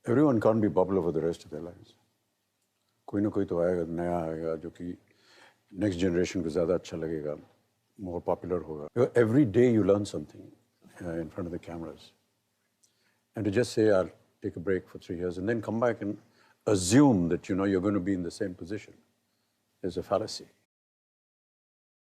Everyone can't be popular for the rest of their lives. कोई ना कोई तो आएगा, नया आएगा जो कि next generation को ज़्यादा अच्छा लगेगा, more popular होगा. Every day you learn something in front of the cameras. And to just say, I'll take a break for 3 years and then come back and assume that, you're going to be in the same position is a fallacy.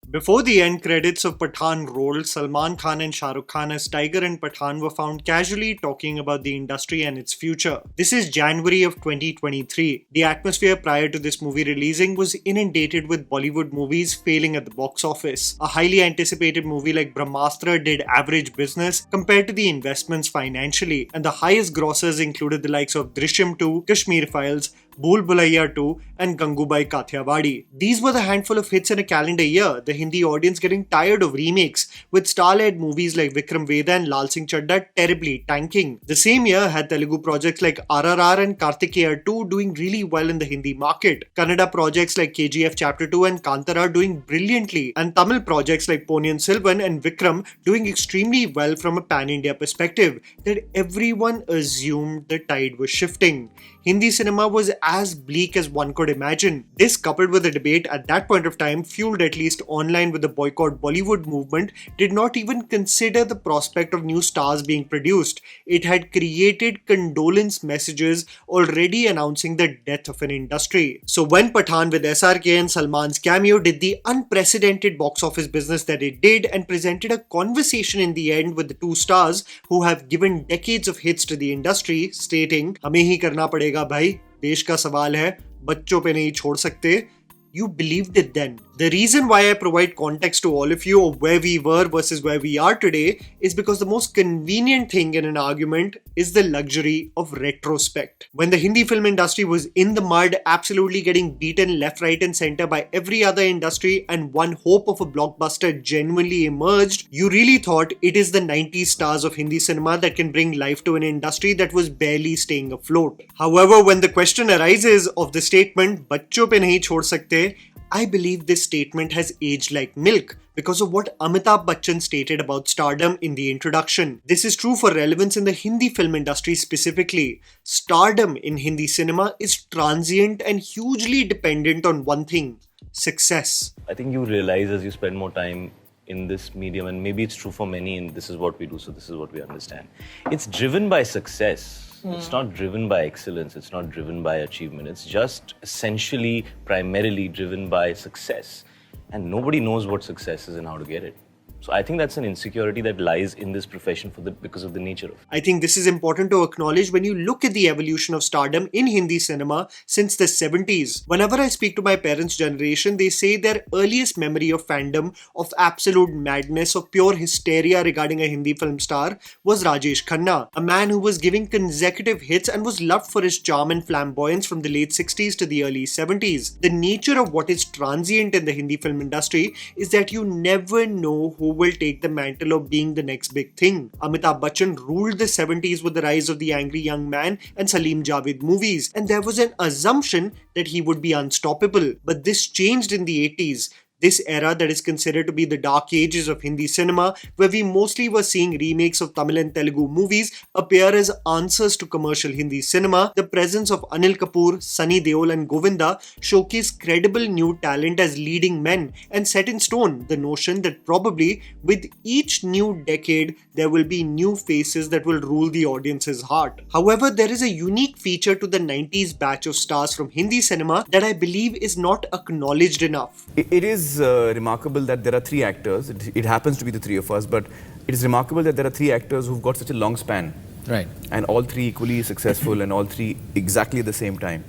Before the end credits of Pathaan rolled, Salman Khan and Shah Rukh Khan as Tiger and Pathaan were found casually talking about the industry and its future. This is January of 2023. The atmosphere prior to this movie releasing was inundated with Bollywood movies failing at the box office. A highly anticipated movie like Brahmastra did average business compared to the investments financially, and the highest grossers included the likes of Drishyam 2, Kashmir Files, Bhool Bhulaiya 2 and Gangubai Kathiawadi. These were the handful of hits in a calendar year, the Hindi audience getting tired of remakes, with star-led movies like Vikram Vedha and Lal Singh Chadda terribly tanking. The same year had Telugu projects like RRR and Kartikeya 2 doing really well in the Hindi market, Kannada projects like KGF Chapter 2 and Kantara doing brilliantly, and Tamil projects like Ponniyin Selvan and Vikram doing extremely well from a pan-India perspective, that everyone assumed the tide was shifting. Hindi cinema was as bleak as one could imagine. This, coupled with the debate at that point of time, fueled at least online with the boycott Bollywood movement, did not even consider the prospect of new stars being produced. It had created condolence messages already announcing the death of an industry. So when Pathaan with SRK and Salman's cameo did the unprecedented box office business that it did and presented a conversation in the end with the two stars who have given decades of hits to the industry, stating, "हमें ही करना पड़ेगा भाई, देश का सवाल है, बच्चों पे नहीं छोड़ सकते," you believed it then. The reason why I provide context to all of you of where we were versus where we are today is because the most convenient thing in an argument is the luxury of retrospect. When the Hindi film industry was in the mud, absolutely getting beaten left, right and center by every other industry, and one hope of a blockbuster genuinely emerged, you really thought it is the 90s stars of Hindi cinema that can bring life to an industry that was barely staying afloat. However, when the question arises of the statement, "Bachcho pe nahi chhod sakte," I believe this statement has aged like milk because of what Amitabh Bachchan stated about stardom in the introduction. This is true for relevance in the Hindi film industry specifically. Stardom in Hindi cinema is transient and hugely dependent on one thing: success. I think you realize as you spend more time in this medium, and maybe it's true for many, and this is what we do, so this is what we understand. It's driven by success. It's not driven by excellence. It's not driven by achievement. It's just essentially, primarily driven by success. And nobody knows what success is and how to get it. So I think that's an insecurity that lies in this profession because of the nature of it. I think this is important to acknowledge when you look at the evolution of stardom in Hindi cinema since the 70s. Whenever I speak to my parents' generation, they say their earliest memory of fandom, of absolute madness, of pure hysteria regarding a Hindi film star was Rajesh Khanna, a man who was giving consecutive hits and was loved for his charm and flamboyance from the late 60s to the early 70s. The nature of what is transient in the Hindi film industry is that you never know who will take the mantle of being the next big thing. Amitabh Bachchan ruled the 70s with the rise of The Angry Young Man and Salim Javed movies, and there was an assumption that he would be unstoppable. But this changed in the 80s. This era that is considered to be the dark ages of Hindi cinema, where we mostly were seeing remakes of Tamil and Telugu movies appear as answers to commercial Hindi cinema, the presence of Anil Kapoor, Sunny Deol and Govinda showcased credible new talent as leading men and set in stone the notion that probably with each new decade there will be new faces that will rule the audience's heart. However, there is a unique feature to the 90s batch of stars from Hindi cinema that I believe is not acknowledged enough. It is remarkable that there are three actors. It happens to be the three of us, but it is remarkable that there are three actors who've got such a long span. Right. And all three equally successful and all three exactly at the same time.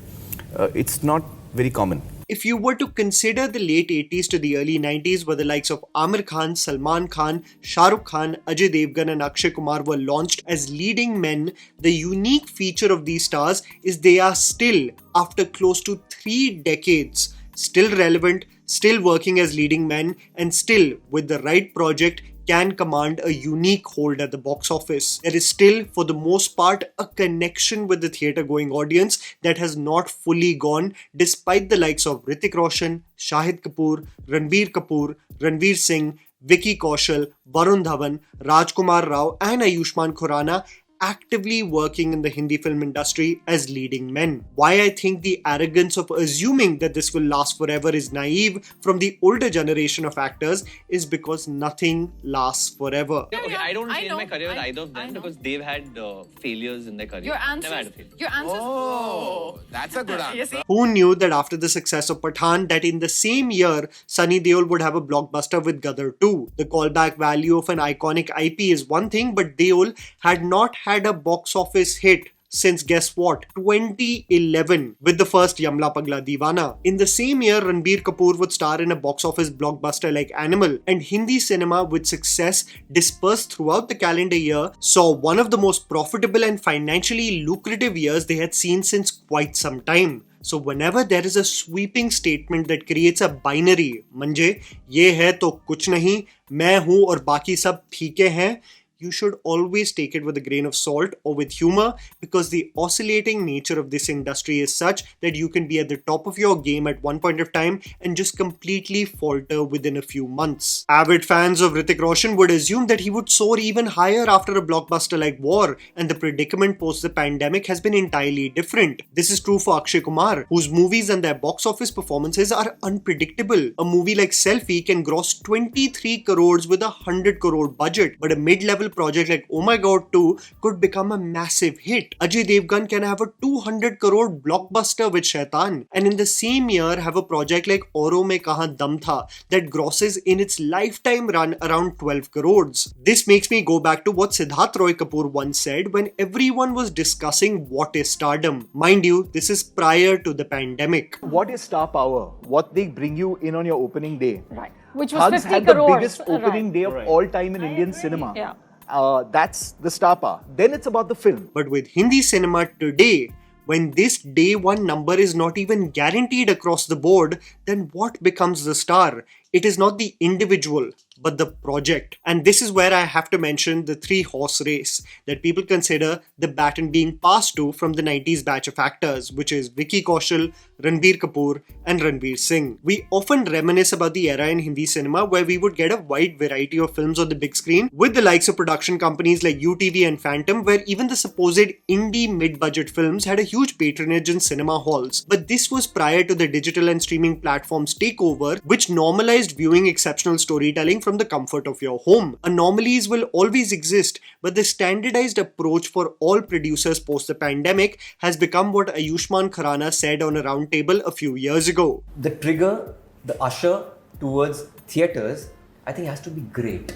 It's not very common. If you were to consider the late 80s to the early 90s, where the likes of Amir Khan, Salman Khan, Shah Rukh Khan, Ajay Devgan and Akshay Kumar were launched as leading men, the unique feature of these stars is they are still, after close to 3 decades, still relevant, still working as leading men, and still, with the right project, can command a unique hold at the box office. There is still, for the most part, a connection with the theatre-going audience that has not fully gone, despite the likes of Hrithik Roshan, Shahid Kapoor, Ranbir, Ranveer Singh, Vicky Kaushal, Varun Dhawan, Rajkumar Rao and Ayushmann Khurrana, actively working in the Hindi film industry as leading men. Why I think the arrogance of assuming that this will last forever is naive from the older generation of actors is because nothing lasts forever. Okay, I don't I change know, my career with I- either of I them know. because they've had failures in their career. Your Never had a answers. failure. Your answers. Oh, that's a good You answer. see? Who knew that after the success of Pathaan, that in the same year, Sunny Deol would have a blockbuster with Gadar 2. The callback value of an iconic IP is one thing, but Deol had not had a box office hit since guess what? 2011 with the first Yamla Pagla Deewana. In the same year, Ranbir Kapoor would star in a box office blockbuster like Animal, and Hindi cinema with success dispersed throughout the calendar year saw one of the most profitable and financially lucrative years they had seen since quite some time. So whenever there is a sweeping statement that creates a binary, manje ye hai to kuch nahi, मैं हूँ और बाकी सब ठीके हैं, you should always take it with a grain of salt or with humor because the oscillating nature of this industry is such that you can be at the top of your game at one point of time and just completely falter within a few months. Avid fans of Hrithik Roshan would assume that he would soar even higher after a blockbuster like War, and the predicament post the pandemic has been entirely different. This is true for Akshay Kumar, whose movies and their box office performances are unpredictable. A movie like Selfie can gross 23 crores with a 100 crore budget, but a mid-level project like Oh My God 2 could become a massive hit. Ajay Devgan can have a 200 crore blockbuster with Shaitan, and in the same year have a project like Auron Mein Kahan Dum Tha that grosses in its lifetime run around 12 crores. This makes me go back to what Siddharth Roy Kapoor once said when everyone was discussing what is stardom. Mind you, this is prior to the pandemic. What is star power? What they bring you in on your opening day. Right. Which was Thugs 50 had the crores. biggest opening day of all time in Indian cinema. Yeah. That's the star power. Then it's about the film. But with Hindi cinema today, when this day one number is not even guaranteed across the board, then what becomes the star? It is not the individual, but the project. And this is where I have to mention the three-horse race that people consider the baton being passed to from the 90s batch of actors, which is Vicky Kaushal, Ranveer Kapoor, and Ranveer Singh. We often reminisce about the era in Hindi cinema where we would get a wide variety of films on the big screen with the likes of production companies like UTV and Phantom, where even the supposed indie mid-budget films had a huge patronage in cinema halls. But this was prior to the digital and streaming platforms takeover, which normalized viewing exceptional storytelling from the comfort of your home. Anomalies will always exist, but the standardized approach for all producers post the pandemic has become what Ayushmann Khurrana said on a roundtable a few years ago. The trigger, the usher towards theatres, I think has to be great.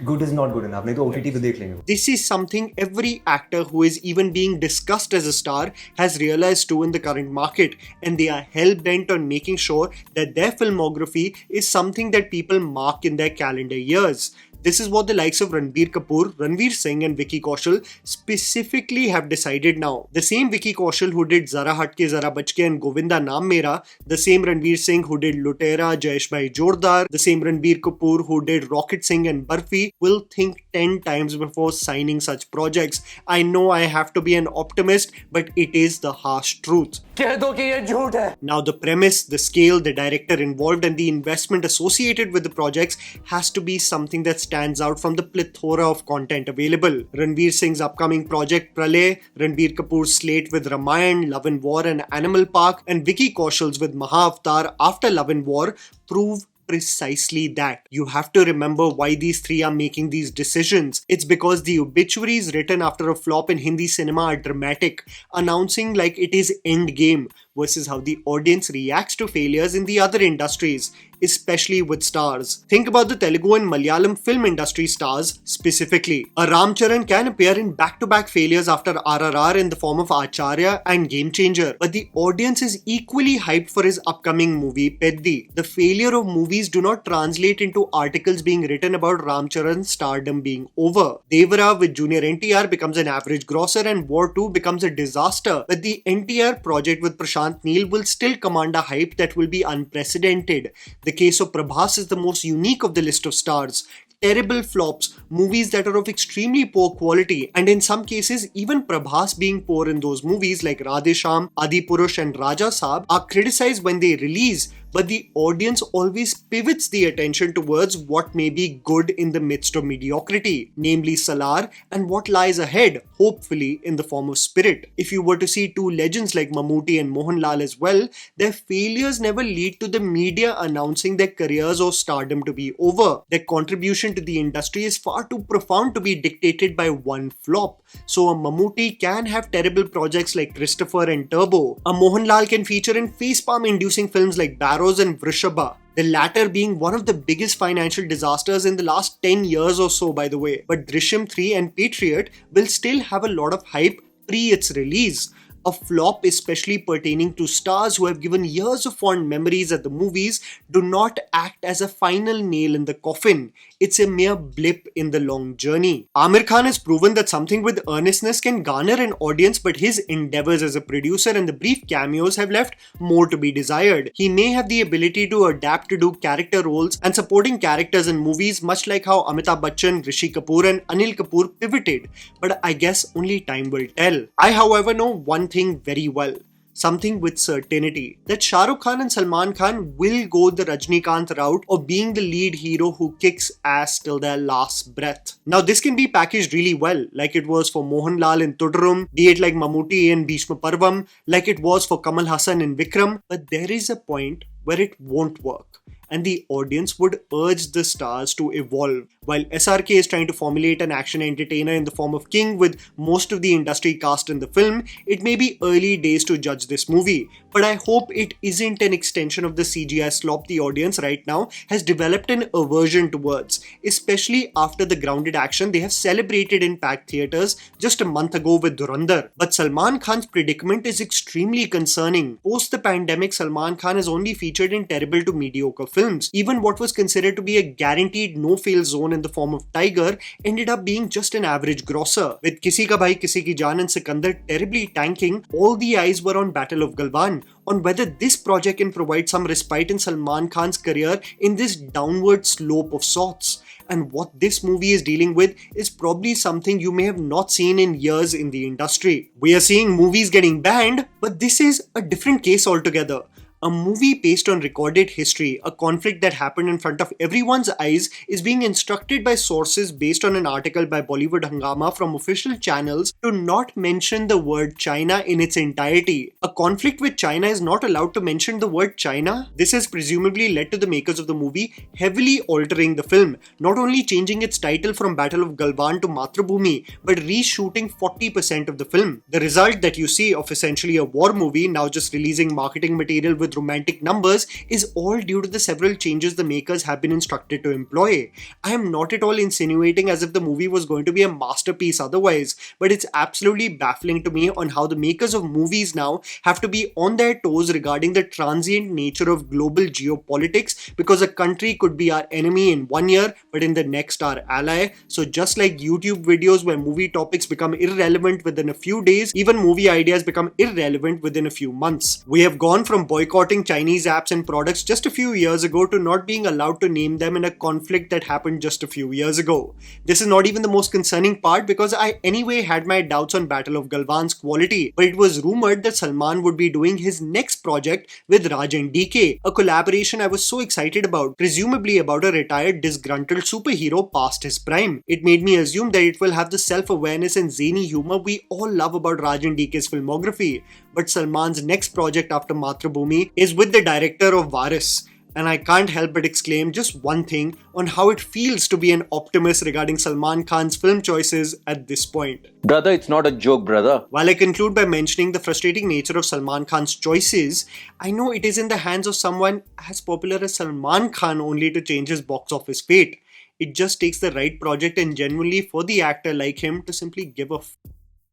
Good is not good enough. नहीं तो OTT पे देख लेंगे. This is something every actor who is even being discussed as a star has realized too in the current market, and they are hell-bent on making sure that their filmography is something that people mark in their calendar years. This is what the likes of Ranbir Kapoor, Ranveer Singh and Vicky Kaushal specifically have decided now. The same Vicky Kaushal who did Zara Hatke Zara Bachke and Govinda Naam Mera, the same Ranveer Singh who did Lutera, Jayesh Bhai Jordar, the same Ranbir Kapoor who did Rocket Singh and Barfi will think 10 times before signing such projects. I know I have to be an optimist, but it is the harsh truth. Now the premise, the scale, the director involved and the investment associated with the projects has to be something that stands out from the plethora of content available. Ranveer Singh's upcoming project Pralay, Ranbir Kapoor's slate with Ramayan, Love and War and Animal Park, and Vicky Kaushal's with Mahavatar after Love and War prove precisely that. You have to remember why these three are making these decisions. It's because the obituaries written after a flop in Hindi cinema are dramatic, announcing like it is endgame versus how the audience reacts to failures in the other industries, especially with stars. Think about the Telugu and Malayalam film industry stars specifically. A Ram Charan can appear in back-to-back failures after RRR in the form of Acharya and Game Changer, but the audience is equally hyped for his upcoming movie Peddi. The failure of movies do not translate into articles being written about Ram Charan's stardom being over. Devara with Junior NTR becomes an average grosser and War 2 becomes a disaster, but the NTR project with Prashant Neel will still command a hype that will be unprecedented. The case of Prabhas is the most unique of the list of stars. Terrible flops, movies that are of extremely poor quality, and in some cases even Prabhas being poor in those movies like Radhe Shyam, Adi Purush and Raja Saab are criticized when they release, but the audience always pivots the attention towards what may be good in the midst of mediocrity, namely Salar, and what lies ahead, hopefully in the form of spirit. If you were to see two legends like Mammootty and Mohanlal as well, their failures never lead to the media announcing their careers or stardom to be over. Their contribution to the industry is far too profound to be dictated by one flop. So a Mammootty can have terrible projects like Christopher and Turbo. A Mohanlal can feature in facepalm-inducing films like Barrows and Vrishabha. The latter being one of the biggest financial disasters in the last 10 years or so, by the way. But Drishyam 3 and Patriot will still have a lot of hype pre its release. A flop, especially pertaining to stars who have given years of fond memories at the movies, do not act as a final nail in the coffin. It's a mere blip in the long journey. Aamir Khan has proven that something with earnestness can garner an audience, but his endeavors as a producer and the brief cameos have left more to be desired. He may have the ability to adapt to do character roles and supporting characters in movies, much like how Amitabh Bachchan, Rishi Kapoor and Anil Kapoor pivoted, but I guess only time will tell. I, however, know one thing very well. Something with certainty, that Shah Rukh Khan and Salman Khan will go the Rajnikant route of being the lead hero who kicks ass till their last breath. Now this can be packaged really well, like it was for Mohanlal in Tudurum, be it like Mammootty in Bhishma Parvam, like it was for Kamal Hassan in Vikram, but there is a point where it won't work. And the audience would urge the stars to evolve. While SRK is trying to formulate an action entertainer in the form of King with most of the industry cast in the film, it may be early days to judge this movie. But I hope it isn't an extension of the CGI slop the audience right now has developed an aversion towards, especially after the grounded action they have celebrated in packed theatres just a month ago with Dhurandhar. But Salman Khan's predicament is extremely concerning. Post the pandemic, Salman Khan is only featured in terrible to mediocre films. Even what was considered to be a guaranteed no-fail zone in the form of Tiger ended up being just an average grosser. With Kisi Ka Bhai Kisi Ki Jaan and Sikandar terribly tanking, all the eyes were on Battle of Galwan, on whether this project can provide some respite in Salman Khan's career in this downward slope of sorts. And what this movie is dealing with is probably something you may have not seen in years in the industry. We are seeing movies getting banned, but this is a different case altogether. A movie based on recorded history, a conflict that happened in front of everyone's eyes, is being instructed by sources based on an article by Bollywood Hungama from official channels to not mention the word China in its entirety. A conflict with China is not allowed to mention the word China? This has presumably led to the makers of the movie heavily altering the film, not only changing its title from Battle of Galwan to Mathrubhumi, but reshooting 40% of the film. The result that you see of essentially a war movie now just releasing marketing material with romantic numbers is all due to the several changes the makers have been instructed to employ. I am not at all insinuating as if the movie was going to be a masterpiece otherwise, but it's absolutely baffling to me on how the makers of movies now have to be on their toes regarding the transient nature of global geopolitics, because a country could be our enemy in 1 year but in the next our ally. So just like YouTube videos where movie topics become irrelevant within a few days, even movie ideas become irrelevant within a few months. We have gone from boycotting Chinese apps and products just a few years ago to not being allowed to name them in a conflict that happened just a few years ago. This is not even the most concerning part, because I anyway had my doubts on Battle of Galwan's quality, but it was rumored that Salman would be doing his next project with Raj and DK, a collaboration I was so excited about, presumably about a retired disgruntled superhero past his prime. It made me assume that it will have the self-awareness and zany humor we all love about Raj and DK's filmography. But Salman's next project after Mathrubhumi is with the director of Varis, and I can't help but exclaim just one thing on how it feels to be an optimist regarding Salman Khan's film choices at this point. Brother, it's not a joke, brother. While I conclude by mentioning the frustrating nature of Salman Khan's choices, I know it is in the hands of someone as popular as Salman Khan only to change his box office fate. It just takes the right project and genuinely for the actor like him to simply give a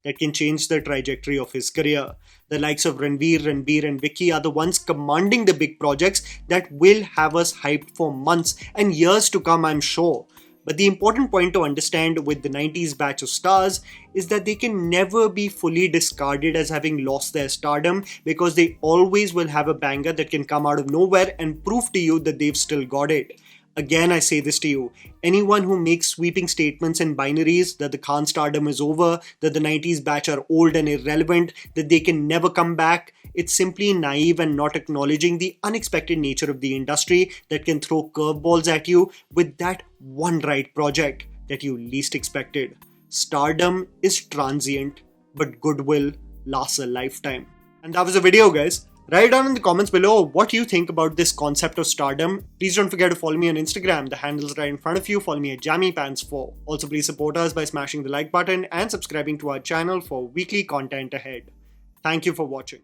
that can change the trajectory of his career. The likes of Ranveer, Ranbir and Vicky are the ones commanding the big projects that will have us hyped for months and years to come, I'm sure. But the important point to understand with the 90s batch of stars is that they can never be fully discarded as having lost their stardom, because they always will have a banger that can come out of nowhere and prove to you that they've still got it. Again, I say this to you. Anyone who makes sweeping statements in binaries that the Khan stardom is over, that the 90s batch are old and irrelevant, that they can never come back, it's simply naive and not acknowledging the unexpected nature of the industry that can throw curveballs at you with that one right project that you least expected. Stardom is transient, but goodwill lasts a lifetime. And that was the video, guys. Write down in the comments below what you think about this concept of stardom. Please don't forget to follow me on Instagram. The handle's right in front of you. Follow me at JammyPants4. Also, please support us by smashing the like button and subscribing to our channel for weekly content ahead. Thank you for watching.